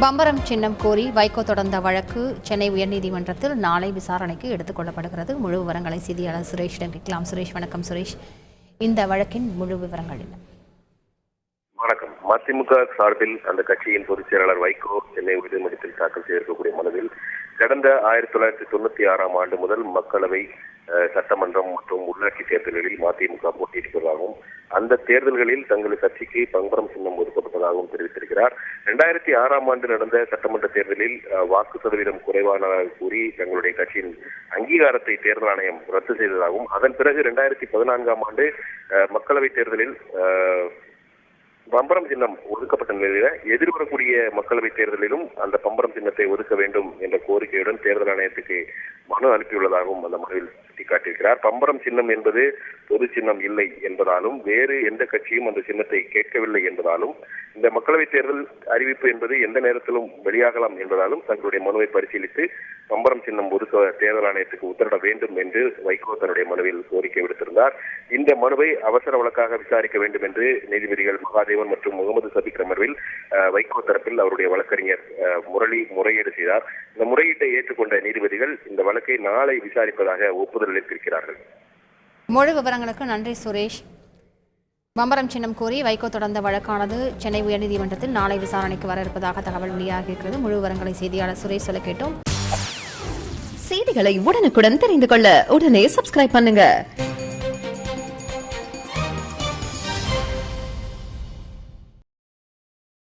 பம்பரம் சின்னம் கோரி வைகோ தொடர்ந்த வழக்கு சென்னை உயர்நீதிமன்றத்தில் நாளை விசாரணைக்கு எடுத்துக் கொள்ளப்படுகிறது. முழு விவரங்களை செய்தியாளர் சுரேஷிடம் கேட்கலாம். சுரேஷ், வணக்கம். சுரேஷ், இந்த வழக்கின் முழு விவரங்கள் என்ன? வணக்கம். மதிமுக சார்பில் அந்த கட்சியின் பொதுச் செயலாளர் வைகோ சென்னை உயர்நீதிமன்றத்தில் தாக்கல் செய்திருக்கக்கூடிய மனுவில் கடந்த 1996 ஆண்டு முதல் மக்களவை, சட்டமன்றம் மற்றும் உள்ளாட்சி தேர்தல்களில் மதிமுக போட்டியிடுவதாகவும் அந்த தேர்தல்களில் தங்கள் கட்சிக்கு பம்பரம் சின்னம் ஒதுக்கப்பட்டதாகவும் தெரிவித்திருக்கிறார். 2006 ஆண்டு நடந்த சட்டமன்ற தேர்தலில் வாக்கு சதவீதம் குறைவானதாக கூறி தங்களுடைய கட்சியின் அங்கீகாரத்தை தேர்தல் ஆணையம் ரத்து செய்ததாகவும், அதன் பிறகு 2014 ஆண்டு மக்களவை தேர்தலில் பம்பரம் சின்னம் ஒதுக்கப்பட்ட நிலையில எதிர்வரக்கூடிய மக்களவை தேர்தலிலும் அந்த பம்பரம் சின்னத்தை ஒதுக்க வேண்டும் என்ற கோரிக்கையுடன் தேர்தல் ஆணையத்துக்கு மனு அனுப்பியுள்ளதாகவும் அந்த மனுவில் சுட்டிக்காட்டியிருக்கிறார். பம்பரம் சின்னம் என்பது பொது சின்னம் இல்லை என்பதாலும், வேறு எந்த கட்சியும் அந்த சின்னத்தை கேட்கவில்லை என்பதாலும், இந்த மக்களவை தேர்தல் அறிவிப்பு என்பது எந்த நேரத்திலும் வெளியாகலாம் என்பதாலும் தங்களுடைய மனுவை பரிசீலித்து பம்பரம் சின்னம் ஒதுக்க தேர்தல் ஆணையத்துக்கு உத்தரவிட வேண்டும் என்று வைகோ தன்னுடைய மனுவில் கோரிக்கை விடுத்திருந்தார். இந்த மனுவை அவசர வழக்காக விசாரிக்க வேண்டும் என்று நீதிபதிகள் மகாதேவன் மற்றும் முகமது சபிக் அமர்வில் வைகோ தரப்பில் அவருடைய வழக்கறிஞர் முரளி முறையீடு செய்தார். இந்த முறையீட்டை ஏற்றுக்கொண்ட நீதிபதிகள் இந்த வழக்கை நாளை விசாரிப்பதாக ஒப்புதல் அளித்திருக்கிறார்கள். முழு விவரங்களுக்கு நன்றி சுரேஷ். பம்பரம் சின்னம் கோரி வைகோ தொடர்ந்த வழக்கானது சென்னை உயர்நீதிமன்றத்தில் நாளை விசாரணைக்கு வர இருப்பதாக தகவல் வெளியாகியிருக்கிறது. முழு விவரங்களை செய்தியாளர் சுரேஷ் சொல்ல கேட்டோம். செய்திகளை உடனுக்குடன் தெரிந்து கொள்ள உடனே சப்ஸ்கிரைப் பண்ணுங்க.